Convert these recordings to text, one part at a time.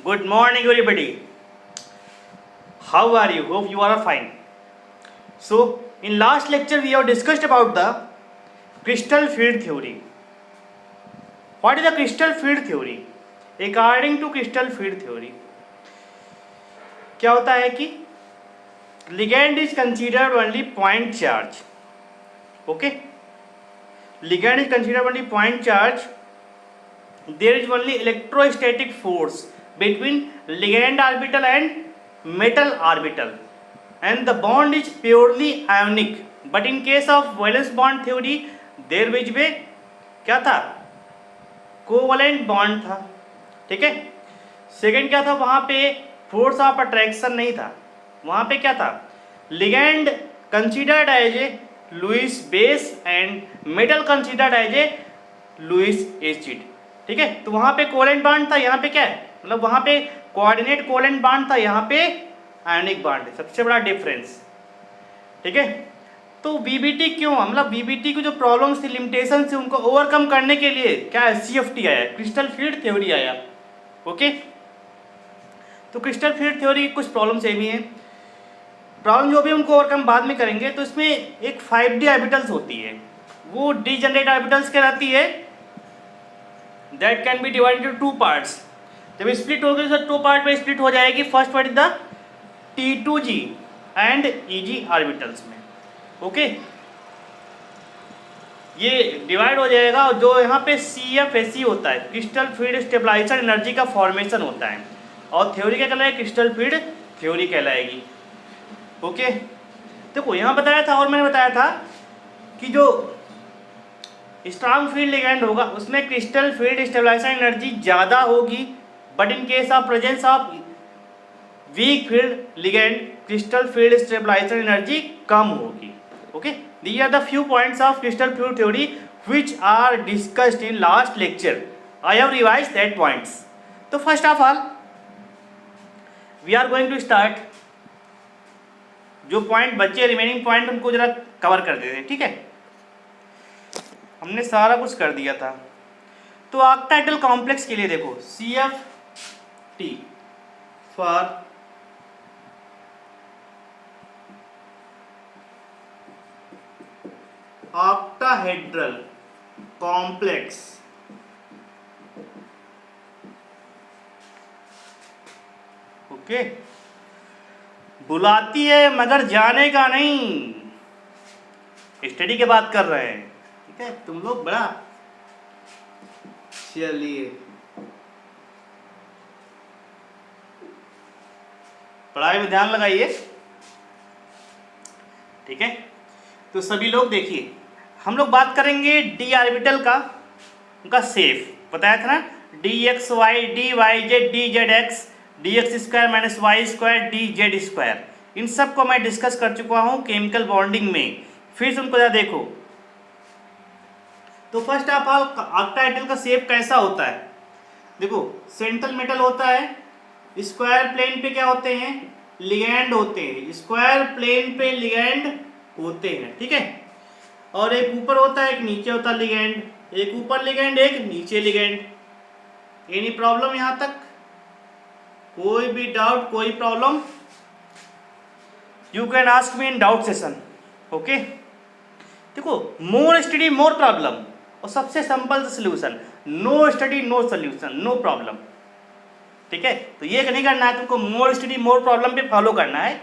Good morning, everybody. How are you? Hope you are fine. So, in last lecture, we have discussed about the crystal field theory. What is the crystal field theory? According to crystal field theory, क्या होता है कि ligand is considered only point charge. Okay? Ligand is considered only point charge. There is only electrostatic force between ligand orbital and metal orbital, and the bond is purely ionic. But in case of valence bond theory, there which be क्या था, covalent bond था. ठीक है. Second क्या था, वहां पे force of attraction नहीं था. वहां पे क्या था, ligand considered as a Lewis base and metal considered as a Lewis acid. ठीक है. तो वहां पे कोवलेंट बॉन्ड था, यहाँ पे क्या है, मतलब वहां पे कोऑर्डिनेट कोवलेंट बॉन्ड था, यहाँ पे आयनिक बॉन्ड है. सबसे बड़ा डिफरेंस. ठीक है. तो बीबीटी क्यों, मतलब बीबीटी की जो प्रॉब्लम्स थी, लिमिटेशन थी, उनको ओवरकम करने के लिए क्या सीएफटी आया, क्रिस्टल फील्ड थ्योरी आया. ओके. तो क्रिस्टल फील्ड थ्योरी की कुछ प्रॉब्लम्स ये भी हैं. प्रॉब्लम जो भी उनको ओवरकम बाद में करेंगे. तो इसमें एक 5D ऑर्बिटल्स होती है, वो डीजनरेट ऑर्बिटल्स कहलाती है. That can be divided into 2 parts. जब स्प्लिट होगी तो 2 पार्ट में स्प्लिट हो जाएगी. First part is the T2G and EG orbitals में. ओके. ये डिवाइड हो जाएगा. और जो यहाँ पे CFSE होता है, क्रिस्टल फील्ड स्टेबलाइजर एनर्जी का फॉर्मेशन होता है, और थ्योरी क्या कहलाएगी, क्रिस्टल फील्ड थ्योरी कहलाएगी. ओके. देखो यहाँ बताया था, और मैंने बताया था कि जो स्ट्रॉन्ग फील्ड लिगैंड होगा उसमें क्रिस्टल फील्ड स्टेबलाइजर एनर्जी ज़्यादा होगी. But in case of presence of weak field ligand, crystal field stabiliser energy कम होगी. Okay. These are the few points of crystal field theory which are discussed in last lecture. I have revise that points. तो first of all we are going to start. जो point बचे, remaining point, उनको जरा cover कर देते हैं. ठीक है. हमने सारा कुछ कर दिया था. तो ऑक्टाहेड्रल कॉम्प्लेक्स के लिए देखो, CFT for octahedral complex. Okay. बुलाती है मगर जाने का नहीं. स्टडी की बात कर रहे हैं. ठीक है. तुम लोग बड़ा, चलिए पढ़ाई में ध्यान लगाइए. ठीक है. तो सभी लोग देखिए, हम लोग बात करेंगे डी ऑर्बिटल का, उनका सेफ बताया था ना, DXY DYZ DZX DX square minus Y square DZ square. इन सब को मैं डिस्कस कर चुका हूँ केमिकल बॉन्डिंग में. फिर उनको जरा देखो. तो फर्स्ट ऑफ ऑल ऑक्टाहेड्रल का शेप कैसा होता है. देखो, सेंट्रल मेटल होता है. स्क्वायर प्लेन पे क्या होते हैं, लिगैंड होते हैं. स्क्वायर प्लेन पे लिगैंड होते हैं. ठीक है. और एक ऊपर होता है, एक नीचे होता है लिगैंड. एक ऊपर लिगैंड, एक नीचे लिगैंड. एनी प्रॉब्लम यहाँ तक, कोई भी डाउट, कोई problem, you can ask me in doubt session. Okay. देखो, मोर स्टडी मोर प्रॉब्लम, और सबसे simple solution. No study no solution, no problem. ठीक है. तो ये नहीं करना है तुमको, मोर स्टडी मोर प्रॉब्लम पे फॉलो करना है.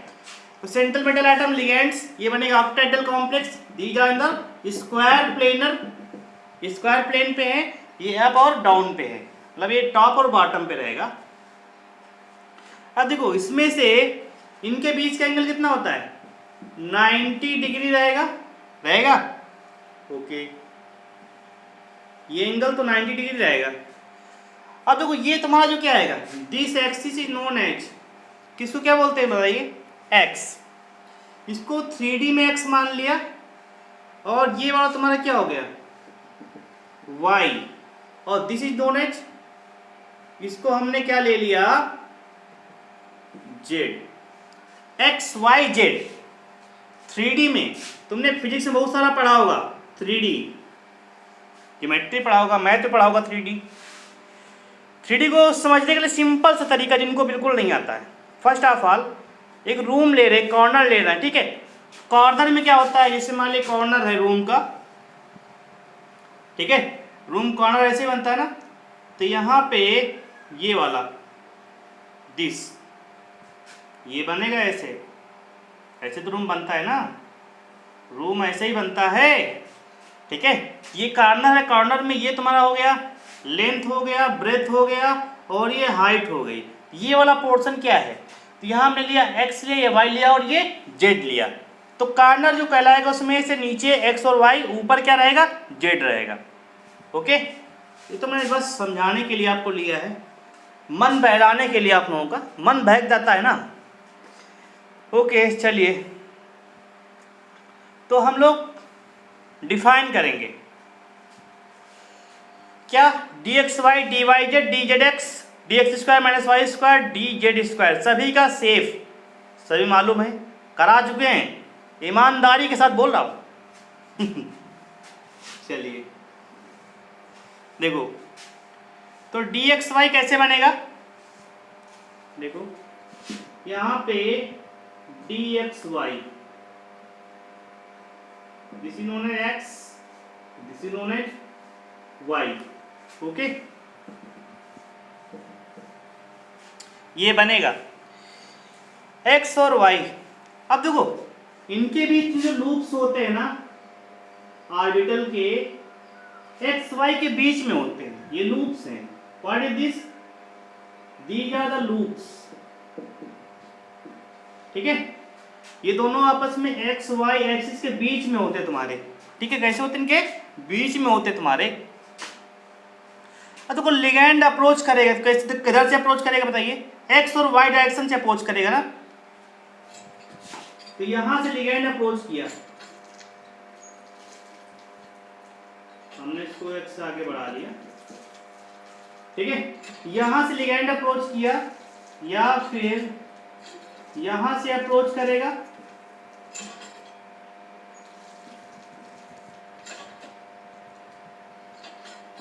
तो सेंट्रल मेटल एटम लिगेंड्स, ये बनेगा octahedral complex. These are in the square planar, square plane पे है. ये अप और डाउन पे है, मतलब ये टॉप और बॉटम पे रहेगा. अब देखो, इसमें से इनके बीच का एंगल कितना होता है, 90 डिग्री रहेगा. रहेगा. ओके. ये एंगल तो 90 डिग्री रहेगा. अब देखो, ये तुम्हारा जो क्या आएगा, this axis is known as, किसको क्या बोलते हैं बताइए, एक्स. इसको 3D में एक्स मान लिया. और ये वाला तुम्हारा क्या हो गया, वाई. और दिस इज नोन एज, इसको हमने क्या ले लिया, Z. X Y Z 3D में. तुमने फिजिक्स में बहुत सारा पढ़ा होगा 3D, ज्योमेट्री पढ़ा होगा, मैथ पढ़ा होगा 3D. 3D को समझने के लिए सिंपल सा तरीका जिनको बिल्कुल नहीं आता है, फर्स्ट ऑफ ऑल एक रूम ले रहे, कॉर्नर ले रहे हैं, ठीक है। कॉर्नर में क्या होता है, जैसे मान लीजिए कॉर्नर है रूम का, ठीक है, रूम कॉर्नर ऐसे बनता है ना, तो यहाँ पे ये वाला दिस ये बनेगा ऐसे, ऐसे तो रूम बनता है ना, रूम ऐसे ही बनता है, ठीक है। ये कॉर्नर है, कॉर्नर में ये तुम्हारा हो गया लेंथ हो गया, ब्रेथ हो गया, और ये हाइट हो गई। ये वाला पोर्शन क्या है, तो यहाँ हमने लिया x लिया, ये y लिया और ये z लिया, तो कॉर्नर जो कहलाएगा उसमें से नीचे x और y, ऊपर क्या रहेगा, z रहेगा। ओके, ये तो मैंने बस समझाने के लिए आपको लिया है, मन बहलाने के लिए, आप लोगों का मन बहक जाता है ना। ओके चलिए, तो हम लोग डिफाइन करेंगे क्या, d x Y D y z d Z x d x square minus Y square d z square, सभी का सेफ, सभी मालूम है, करा चुके हैं, ईमानदारी के साथ बोल रहा हूं। चलिए देखो, तो डी एक्स वाई कैसे बनेगा, देखो यहां पे d x y, this is known as x, this is known as y, okay. ये बनेगा x और y। अब देखो इनके बीच में जो लूप्स होते हैं ना ऑर्बिटल के, x y के बीच में होते हैं, ये लूप्स हैं। What is this, these are the loops, ठीक है। ये दोनों आपस में x y एक्सिस के बीच में होते हैं तुम्हारे, ठीक है। कैसे होते हैं, इनके बीच में होते हैं तुम्हारे। तो लिगैंड अप्रोच करेगा, तो कैसे, किधर से अप्रोच करेगा बताइए, एक्स और वाई डायरेक्शन से अप्रोच करेगा ना, तो यहां से लिगैंड अप्रोच किया, हमने इसको एक्स से आगे बढ़ा दिया, ठीक है। यहां से लिगैंड अप्रोच किया, या फिर यहां से अप्रोच करेगा,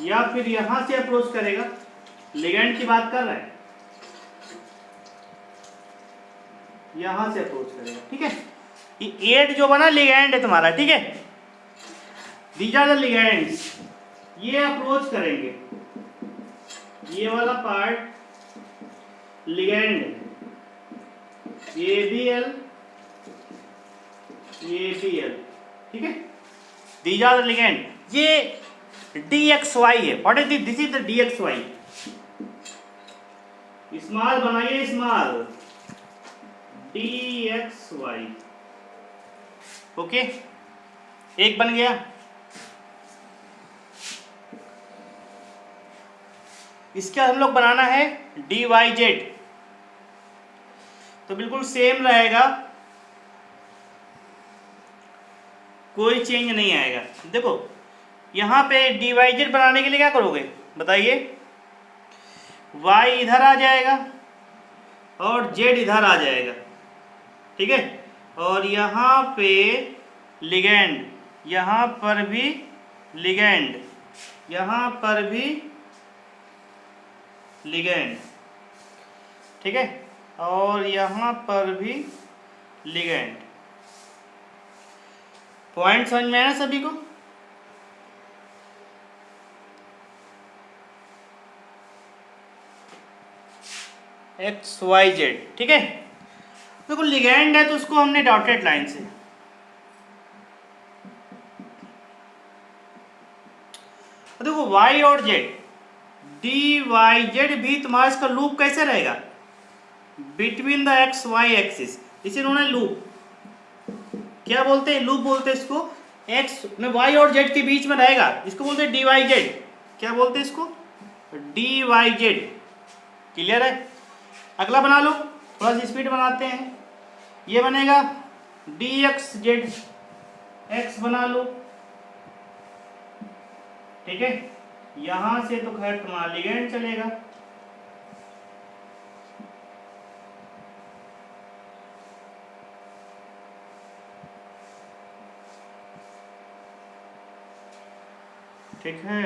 या फिर यहां से अप्रोच करेगा, लिगैंड की बात कर रहे हैं, यहां से अप्रोच करेगा, ठीक है। ये एट जो बना लिगैंड है तुम्हारा, ठीक है, दीज आर द लिगैंड्स, ये अप्रोच करेंगे, ये वाला पार्ट लिगैंड, ABL ABL, ठीक है, दीज आर द लिगैंड। ये DXY है, what is this, is the DXY, small बनाइए, स्मॉल DXY, ओके, एक बन गया। इसका हम लोग बनाना है DYZ, तो बिल्कुल सेम रहेगा, कोई चेंज नहीं आएगा। देखो यहाँ पे DYZ बनाने के लिए क्या करोगे बताइए, y इधर आ जाएगा और z इधर आ जाएगा, ठीक है, और यहाँ पे लिगैंड, यहाँ पर भी लिगैंड, यहाँ पर भी लिगैंड, ठीक है, और यहाँ पर भी लिगैंड। पॉइंट समझ में आया सभी को, XYZ, ठीक है। देखो लिगैंड है तो उसको हमने डॉटेड लाइन से, देखो Y और Z, DYZ भी तुम्हारा इसका लूप कैसे रहेगा, बिटवीन द XY एक्सिस, इसे उन्होंने लूप क्या बोलते हैं, लूप बोलते हैं इसको, X में Y और Z के बीच में रहेगा, इसको बोलते हैं DYZ, क्या बोलते हैं इसको, DYZ, क्लियर है। अगला बना लो, थोड़ा सा स्पीड बनाते हैं, ये बनेगा DXZ, X बना लो, ठीक है। यहां से तो खैर तुम्हारा लिगैंड चलेगा, ठीक है।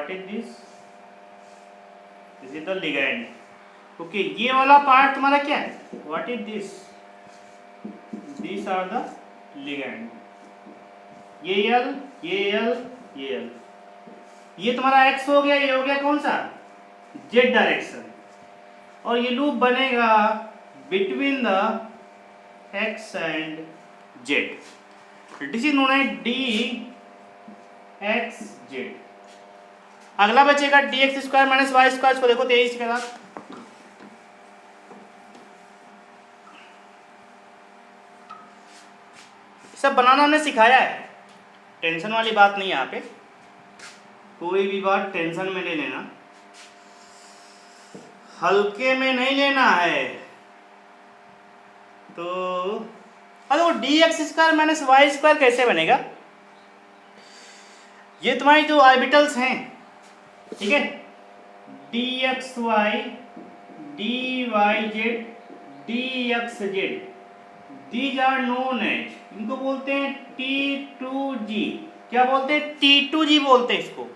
What is this? This is the ligand. Okay, ये वाला पार्ट तुम्हारा क्या है? What is this? This are the ligand. ये L, ये L, ये L. ये तुम्हारा X हो गया, ये हो गया कौन सा? Z direction. और ये लूप बनेगा between the X and Z. This is known as dxz. अगला बचेगा dx square minus Y square. इसको देखो तेईस के साथ. सब बनाना हमने सिखाया है, टेंशन वाली बात नहीं है यहाँ पे. कोई भी बात टेंशन में ले लेना, हल्के में नहीं लेना है. तो अरे वो dx square minus Y square कैसे बनेगा? ये तुम्हारी जो ऑर्बिटल्स हैं, ठीक है, dxy, dyz, dxz, these are known as, इनको बोलते हैं T2G. क्या बोलते हैं? T2G बोलते हैं इसको.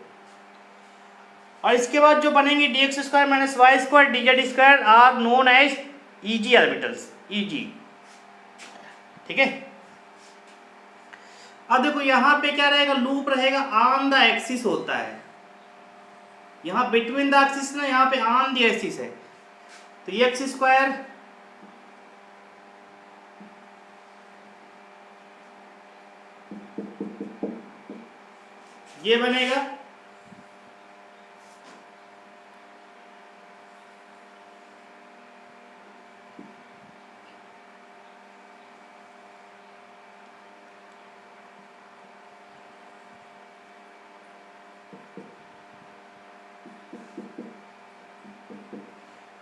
और इसके बाद जो बनेंगे dx square minus Y square dz square are known as EG orbitals, EG. ठीक है. अब देखो यहां पे क्या रहेगा? लूप रहेगा ऑन द एक्सिस होता है. यहां बिटवीन द एक्सिस ना, यहां पे ऑन द एक्सिस है. तो ये एक्स स्क्वायर ये बनेगा.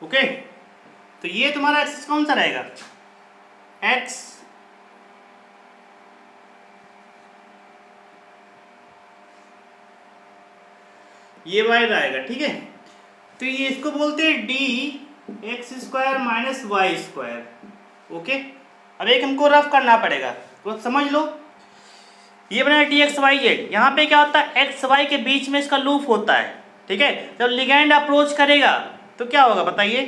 ओके, तो ये तुम्हारा एक्सिस कौन सा रहेगा? एक्स. ये वाई रहेगा. ठीक है. तो ये इसको बोलते हैं d x square minus Y square. Okay, अब एक हमको रफ करना पड़ेगा, तो समझ लो. ये बना डी एक्स वाई जेड. यहाँ पे क्या होता है? एक्स वाई के बीच में इसका लूप होता है. ठीक है. जब लिगैंड अप्रोच करेगा तो क्या होगा बताइए?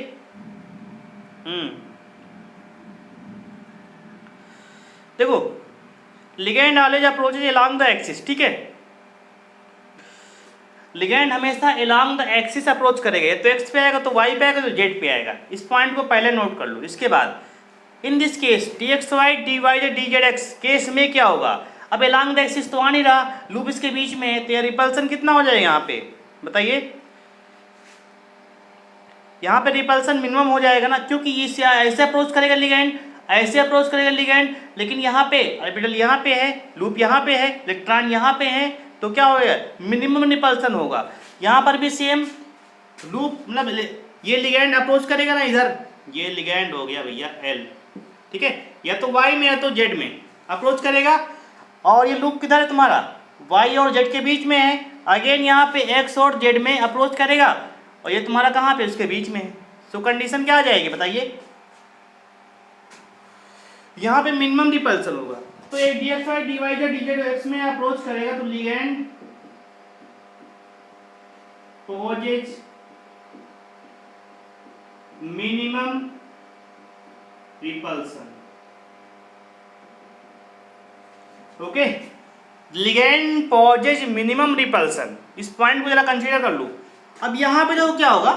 देखो, ligand always approaches along the axis. ठीक है. लिगैंड हमेशा अलोंग द एक्सिस अप्रोच करेगा. या तो एक्स पे आएगा, तो वाई पे आएगा, तो जेड पे आएगा. इस पॉइंट को पहले नोट कर लो. इसके बाद in this case d x Y D y d Z x case में क्या होगा? अब अलोंग द एक्सिस तो आ नहीं रहा, लूप इसके बीच में है, तो रिपल्सन कितना हो जाएगा यहाँ पे बताइए? यहाँ पे रिपल्सन मिनिमम हो जाएगा ना, क्योंकि इसे ऐसे अप्रोच करेगा लिगैंड, ऐसे अप्रोच करेगा लिगैंड. लेकिन यहाँ पे ऑर्बिटल यहाँ पे है, लूप यहाँ पे है, इलेक्ट्रॉन यहाँ पे है, तो क्या होगा? मिनिमम रिपल्सन होगा. यहाँ पर भी सेम लूप, मतलब ये लिगैंड अप्रोच करेगा ना इधर, ये लिगैंड हो गया भैया L. ठीक है. या तो Y में या तो Z में अप्रोच करेगा. और ये लूप किधर है तुम्हारा? Y और Z के बीच में है. अगेन यहाँ पे X और Z में अप्रोच करेगा, और ये तुम्हारा कहाँ पे? उसके बीच में है. सो कंडीशन क्या आ जाएगी बताइए? यहाँ पे मिनिमम रिपल्सन होगा. तो एक dxy dyz dz x में अप्रोच करेगा, तो ligand poses minimum repulsion. Okay, ligand poses minimum repulsion. इस पॉइंट को जरा कंसीडर कर लो. अब यहाँ पे देखो क्या होगा?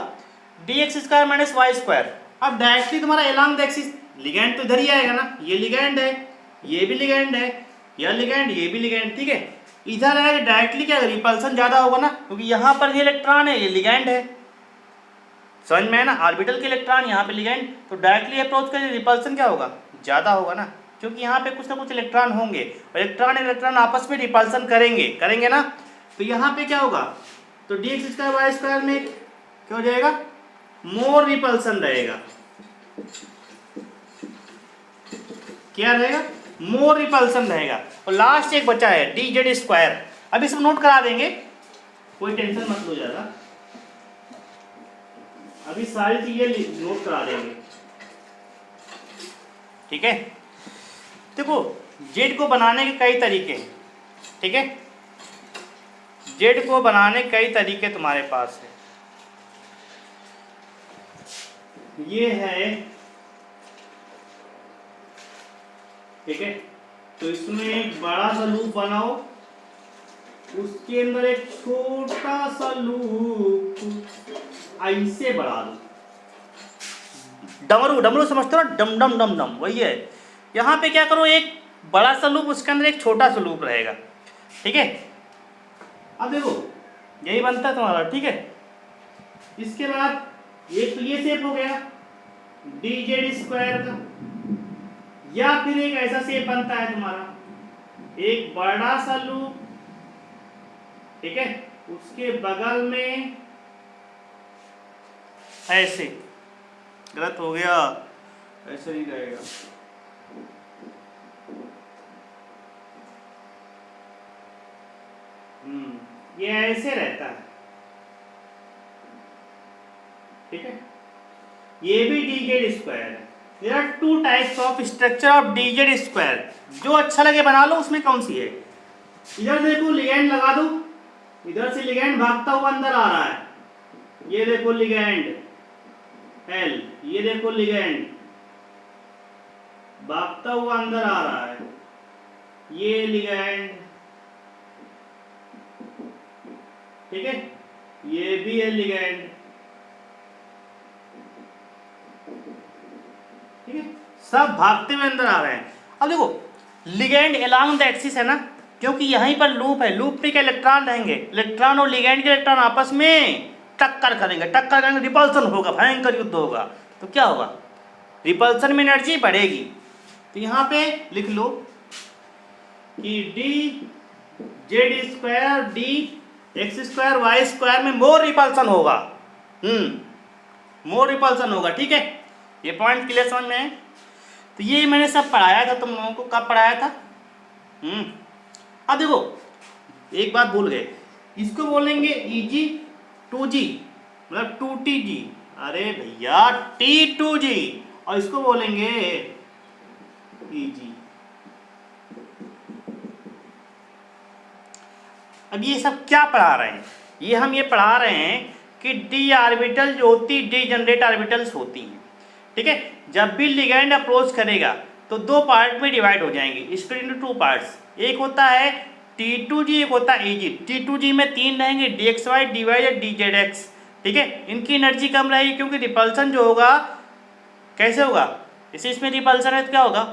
D x square minus Y square. अब डायरेक्टली तुम्हारा अलोंग द एक्सिस, लिगैंड तो इधर ही आएगा ना. ये लिगैंड है, ये भी लिगैंड है, यह लिगैंड, ये भी लिगैंड. ठीक है. इधर आएगा डायरेक्टली क्या? रिपल्सन ज्यादा होगा ना, क्योंकि यहाँ पर ये इलेक्ट्रॉन है, ये लिगैंड है. समझ में है ना? ऑर्बिटल के इलेक्ट्रॉन, यहाँ पे लिगैंड, तो डायरेक्टली अप्रोच करें, रिपल्सन क्या होगा? ज्यादा होगा ना, क्योंकि यहाँ पे कुछ ना कुछ इलेक्ट्रॉन होंगे, और इलेक्ट्रॉन आपस में रिपल्सन करेंगे ना. तो यहाँ पे क्या होगा? तो d x square y square में क्या हो जाएगा? मोर रिपल्सन रहेगा. क्या रहेगा? मोर रिपल्सन रहेगा. और लास्ट एक बचा है डी जेड स्क्वायर. अभी सब नोट करा देंगे, कोई टेंशन मत लो ज्यादा. अभी सारी चीजें नोट करा देंगे. ठीक है. देखो, जेड को बनाने के कई तरीके हैं. ठीक है. जेड को बनाने कई तरीके तुम्हारे पास है। ये है, ठीक है, तो इसमें एक बड़ा सा लूप बनाओ, उसके अंदर एक छोटा सा लूप ऐसे बढ़ा दो। डमरू, डमरू समझते हो ना, डम डम डम डम, वही है। यहाँ पे क्या करो, एक बड़ा सा लूप, उसके अंदर एक छोटा सा लूप रहेगा, ठीक है। अब देखो यही बनता है तुम्हारा, ठीक है। इसके बाद एक तो ये शेप हो गया dz² का, या फिर एक ऐसा शेप बनता है तुम्हारा, एक बड़ा सा लूप, ठीक है, उसके बगल में ऐसे, गलत हो गया, ऐसे नहीं रहेगा, ये ऐसे रहता है, ठीक है। ये भी dz² है। There are two types of structure of dz²। जो अच्छा लगे बना लो, उसमें कौन सी है। इधर देखो लिगैंड लगा दो, इधर से लिगैंड भागता हुआ अंदर आ रहा है, ये देखो लिगैंड L, ये देखो लिगैंड भागता हुआ अंदर आ रहा है, ये लिगैंड, ठीक है, ये भी है लिगैंड, ठीक है, सब भागते हुए अंदर आ रहे हैं। अब देखो लिगैंड अलोंग द एक्सिस है ना, क्योंकि यहीं पर लूप है, लूप पे क्या इलेक्ट्रॉन रहेंगे, इलेक्ट्रॉन और लिगैंड के इलेक्ट्रॉन आपस में टक्कर करेंगे, टक्कर करेंगे, रिपल्सन होगा, भयंकर युद्ध होगा। तो क्या होगा, रिपल्सन में एनर्जी बढ़ेगी। तो यहाँ पे लिख लो कि dz² dx² y² में मोर रिपल्सन होगा, मोर रिपल्सन होगा, ठीक है। ये पॉइंट क्लियर समझ में है। तो ये मैंने सब पढ़ाया था तुम लोगों को, कब पढ़ाया था। अब देखो एक बात भूल गए, इसको बोलेंगे Eg2g, मतलब 2tg, अरे भैया T2g, और इसको बोलेंगे Eg। अब ये सब क्या पढ़ा रहे हैं, ये हम ये पढ़ा रहे हैं कि d ऑर्बिटल जो होती, डीजनरेट ऑर्बिटल्स होती हैं, ठीक है। जब भी लिगैंड अप्रोच करेगा तो दो पार्ट में डिवाइड हो जाएंगे, स्प्लिट इनटू टू पार्ट्स। एक होता है T2g, एक होता है Eg। T2g में तीन रहेंगे, dxy, dy या dzx, ठीक है। इनकी एनर्जी कम रहेगी, क्योंकि रिपल्सन जो होगा कैसे होगा, इसी इसमें रिपल्सन है तो क्या होगा,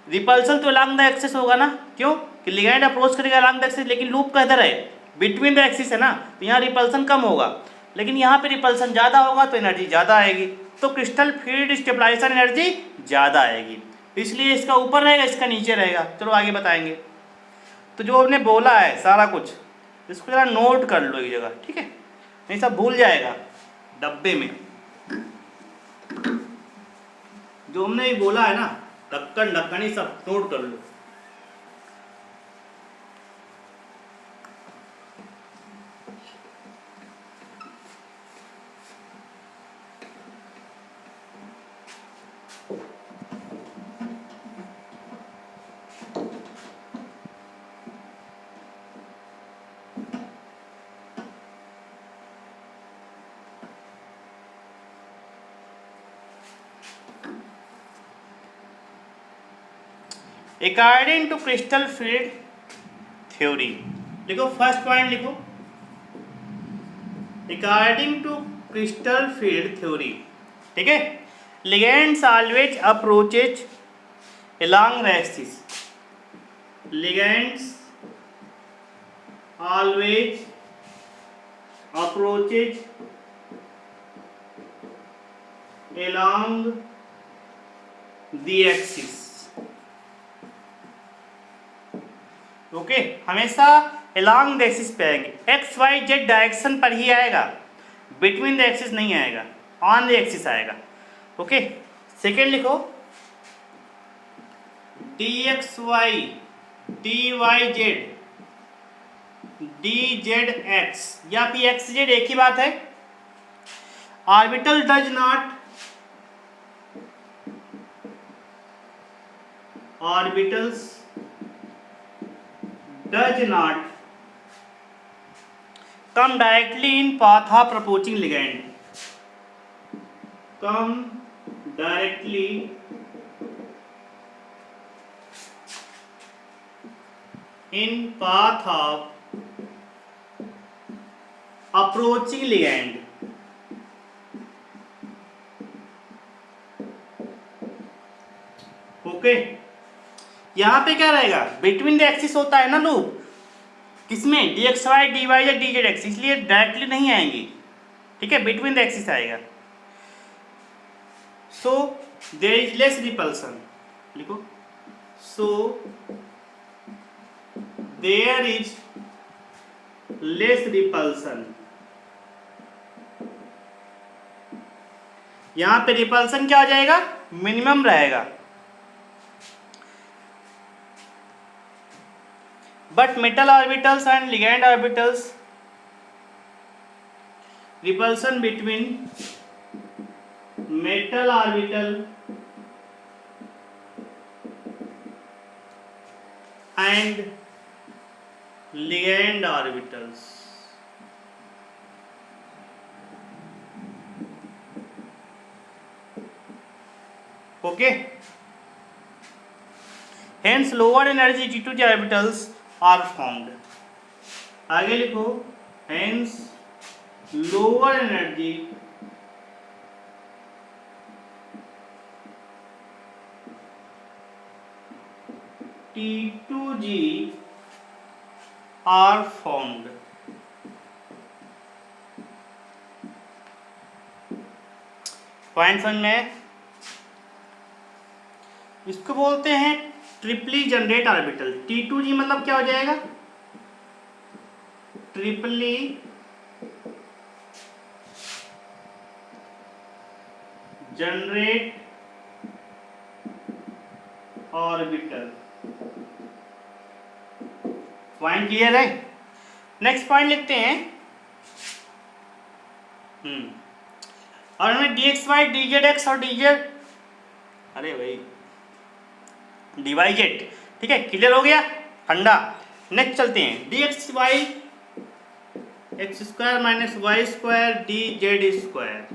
रिपल्सन तो अलोंग द एक्सिस होगा ना, क्यों कि लिगैंड अप्रोच करेगा अलोंग द एक्सिस, लेकिन लूप का इधर है, बिटवीन द एक्सिस है ना, तो यहाँ रिपल्सन कम होगा, लेकिन यहाँ पे रिपल्सन ज़्यादा होगा तो एनर्जी ज़्यादा आएगी, तो क्रिस्टल फील्ड स्टेबलाइजेशन एनर्जी ज़्यादा आएगी, इसलिए इसका ऊपर रहेगा, इसका नीचे रहेगा। चलो आगे बताएंगे। तो जो हमने बोला है सारा कुछ, इसको जरा नोट कर लो एक जगह, ठीक है, नहीं सब भूल जाएगा डब्बे में। जो हमने ये बोला है ना, ढक्कन ढक्कन ही सब नोट कर लो। According to crystal field theory, लिखो फर्स्ट पॉइंट लिखो, according to crystal field theory, ठीक है, ligands always approaches along the axis, ligands always approaches along the axis, okay, हमेशा along the axis पे आएंगे, एक्स वाई जेड डायरेक्शन पर ही आएगा, between the axis नहीं आएगा, ऑन द एक्सिस आएगा, ओके। सेकेंड लिखो dxy dyz dzx या फिर xz एक ही बात है। Orbital does not, orbitals does not come directly in path of approaching ligand. Come directly in path of approaching ligand. Okay, यहां पे क्या रहेगा, बिटवीन द एक्सिस होता है ना लूप, किसमें, D x Y D Y या डी जेड एक्स, इसलिए डायरेक्टली नहीं आएंगी, ठीक है, बिटवीन द एक्सिस आएगा. So there is less repulsion, लिखो, so there is less repulsion. यहां पे रिपल्सन क्या हो जाएगा, मिनिमम रहेगा. But metal orbitals and ligand orbitals, repulsion between metal orbital and ligand orbitals. Okay. Hence lower energy T2G orbitals are formed. आगे लिखो, hence lower energy T2G are formed. Point समझ में, इसको बोलते हैं ट्रिपली जनरेट ऑर्बिटल. T2G मतलब क्या हो जाएगा, triply generate orbital. Point clear है. नेक्स्ट पॉइंट लिखते हैं. और हमें d x Y d Z x और डी जेड, अरे भाई डी वाई जेड, ठीक है, क्लियर हो गया, ठंडा. नेक्स्ट चलते हैं, d x y x square minus Y square d z square.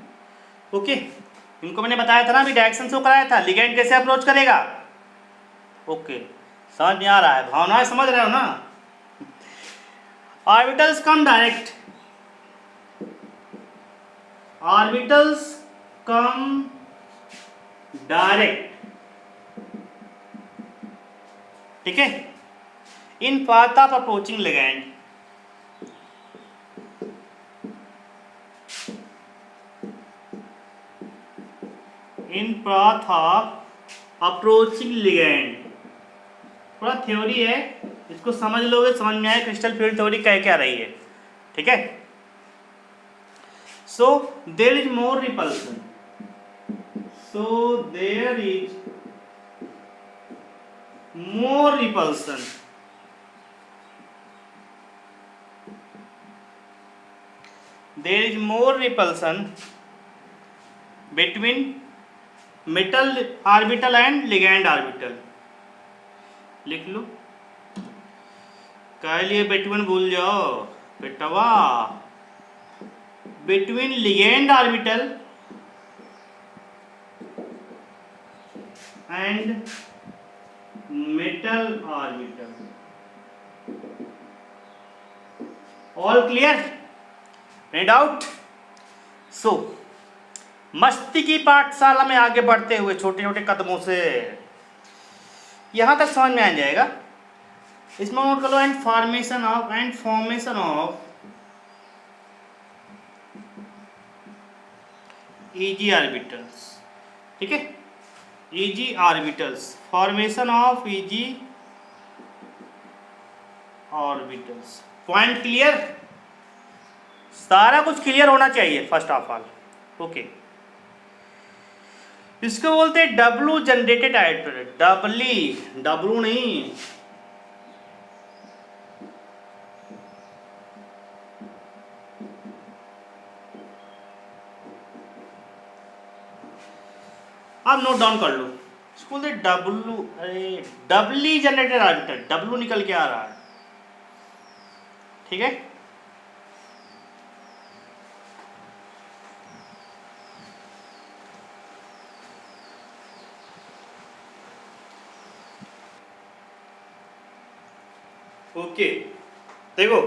Okay, इनको मैंने बताया था ना, अभी डायरेक्शन शो कराया था, लिगेंड कैसे अप्रोच करेगा. ओके, समझ में आ रहा है, भावनाएं समझ रहे हो ना. Orbitals come direct, orbitals come direct, ठीक है, in path of approaching ligand. In path of approaching ligand, थोड़ा थ्योरी है, इसको समझ लोगे, समझ में आए क्रिस्टल फील्ड थ्योरी कह क्या रही है, ठीक है. So there is more repulsion, so there is more repulsion. There is more repulsion between metal orbital and ligand orbital. लिख लो, कह लिए between भूल जाओ बेटवा. between ligand orbital and metal orbital. All clear? Any doubt? So मस्ती की पाठशाला में आगे बढ़ते हुए छोटे छोटे कदमों से यहां तक समझ में आ जाएगा. इसमें नोट कर लो, and formation of EG orbitals, ठीक है, EG orbitals, formation of EG orbitals. Point clear, सारा कुछ क्लियर होना चाहिए फर्स्ट ऑफ ऑल. ओके, इसको बोलते हैं डब्लू जनरेटेड ऑर्बिटल. डब्लू नहीं, आप नोट डाउन कर लो. इसको बोलते डब्लू, अरे डबली जनरेटेड ऑर्बिटल, डब्लू निकल के आ रहा है, ठीक है. ओके, देखो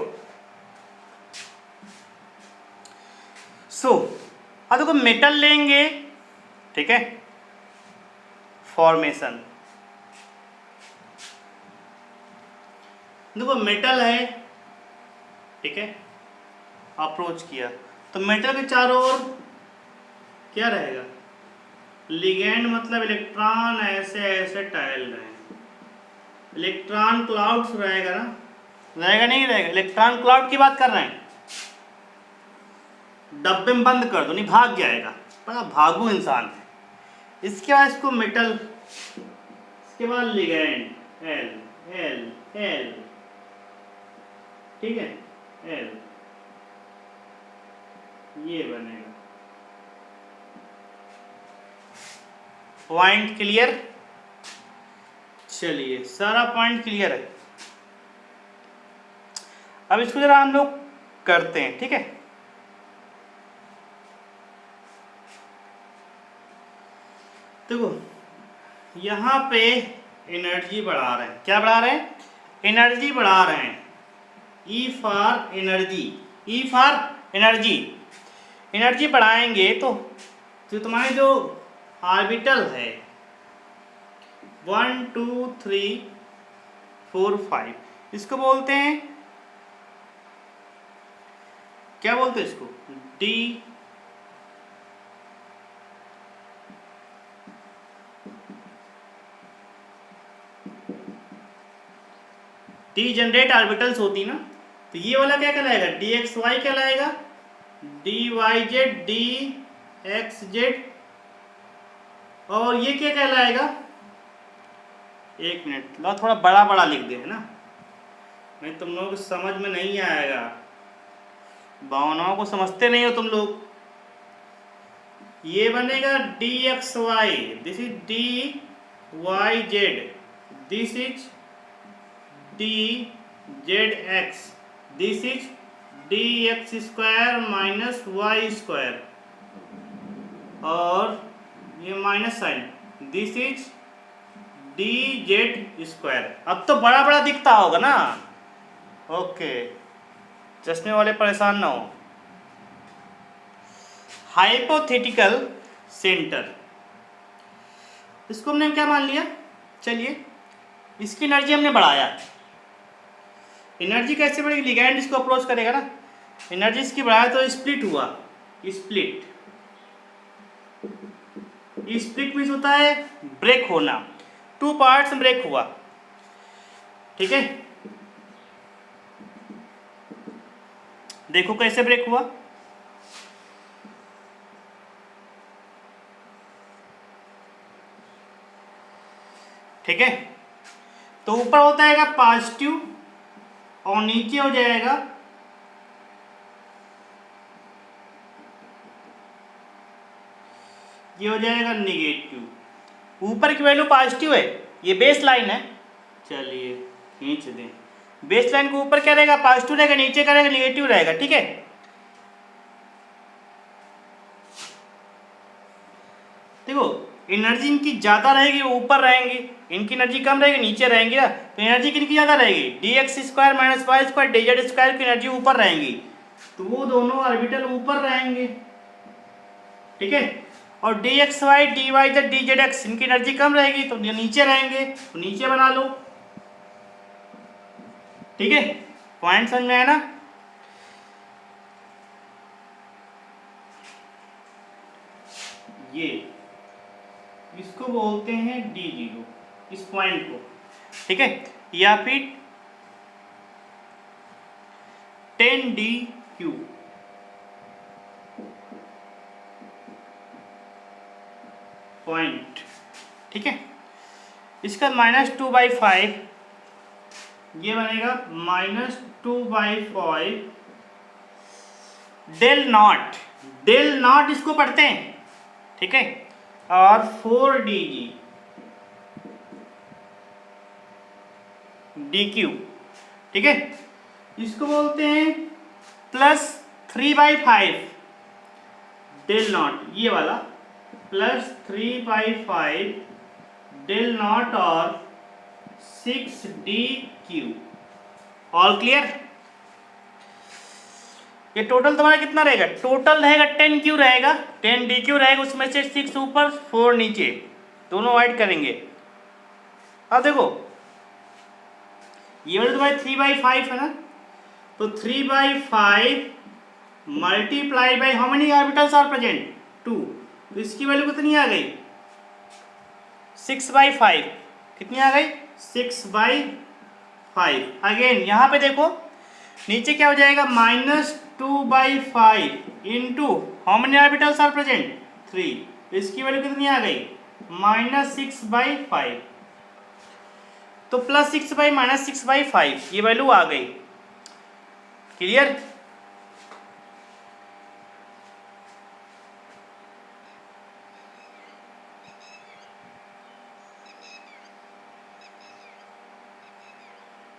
अब देखो मेटल लेंगे, ठीक है, फॉर्मेशन, देखो मेटल है, ठीक है, अप्रोच किया तो मेटल के चारों ओर क्या रहेगा, लिगेंड, मतलब इलेक्ट्रॉन ऐसे ऐसे टहल रहे हैं, इलेक्ट्रॉन क्लाउड्स रहेगा ना, रहेगा नहीं रहेगा, इलेक्ट्रॉन क्लाउड की बात कर रहे हैं, डब्बे में बंद कर दो, नहीं भाग जाएगा, बड़ा भागू इंसान है। इसके बाद इसको मेटल, इसके बाद लिगेंड एल एल एल, ठीक है, एल, ये बनेगा। Point clear? चलिए सारा पॉइंट क्लियर है। अब इसको जरा हम लोग करते हैं, ठीक है। देखो यहाँ पे एनर्जी बढ़ा रहे हैं, क्या बढ़ा रहे हैं, एनर्जी बढ़ा रहे हैं, E for energy, E for energy, energy बढ़ाएंगे तो तुम्हारे जो ऑर्बिटल है 1 2 3 4 5, इसको बोलते हैं, क्या बोलते हैं इसको, डी डी जनरेट ऑर्बिटल्स होती ना, तो ये वाला क्या कहलाएगा, डी एक्स वाई कहलाएगा, d y z, d x z, और ये क्या कहलाएगा, एक मिनट लो, थोड़ा बड़ा बड़ा लिख दे, है ना, नहीं तुम लोग समझ में नहीं आएगा, भावनाओं को समझते नहीं हो तुम लोग। ये बनेगा d x y, this is d y z, this is d Z x, this is d x square minus Y square, और ये minus sign, this is d z square. अब तो बड़ा बड़ा दिखता होगा ना, ओके, चश्मे वाले परेशान ना हो। हाइपोथेटिकल सेंटर, इसको हमने क्या मान लिया, चलिए इसकी एनर्जी हमने बढ़ाया, एनर्जी कैसे बढ़ेगी, लिगैंड इसको अप्रोच करेगा ना, एनर्जी इसकी बढ़ाया तो स्प्लिट हुआ, स्प्लिट, स्प्लिट मीन्स होता है ब्रेक होना, 2 पार्ट्स में ब्रेक हुआ, ठीक है। देखो कैसे ब्रेक हुआ, ठीक है, तो ऊपर होता है पॉजिटिव और नीचे हो जाएगा ये हो जाएगा निगेटिव, ऊपर की वैल्यू पॉजिटिव है, ये बेस लाइन है, चलिए खींच दें, बेस लाइन के ऊपर क्या रहेगा, पॉजिटिव रहेगा, नीचे क्या रहेगा, निगेटिव रहेगा, ठीक है। देखो एनर्जी इनकी ज़्यादा रहेगी वो ऊपर रहेंगी, इनकी एनर्जी कम रहेगी नीचे रहेंगी ना, तो एनर्जी किनकी ज़्यादा रहेगी, d x square minus Y square d z square की एनर्जी ऊपर रहेंगी, तो वो दोनों ऑर्बिटल ऊपर रहेंगे, ठीक है, और d x Y D y z d Z x इनकी एनर्जी कम रहेगी तो नीचे रहेंगे, तो नीचे बना लो, ठीक है, पॉइंट समझ में आया ना। ये इसको बोलते हैं D0, इस पॉइंट को, ठीक है, या फिर 10DQ, पॉइंट, ठीक है। इसका -2/5 ये बनेगा -2/5 डेल नॉट, डेल नॉट इसको पढ़ते हैं, ठीक है, और 4DG DQ, ठीक है, इसको बोलते हैं +3/5 डेल नॉट, ये वाला +3/5 डेल नॉट और 6DQ, ऑल क्लियर? ये टोटल तुम्हारा कितना रहेगा? टोटल रहेगा 10Q रहेगा, 10DQ रहेगा, उसमें से 6 ऊपर 4 नीचे, दोनों ऐड करेंगे। अब देखो ये वाला तुम्हारे 3/5 है ना, तो 3/5 multiply by how many orbitals are present? 2, तो इसकी वैल्यू कितनी आ गई? 6/5। कितनी आ गई? 6/5। अगेन यहाँ पे देखो नीचे क्या हो जाएगा? -2/5 into how many orbitals are present? 3, इसकी वैल्यू कितनी आ गई? -6/5। तो +6/-6/5 ये वैल्यू आ गई। क्लियर?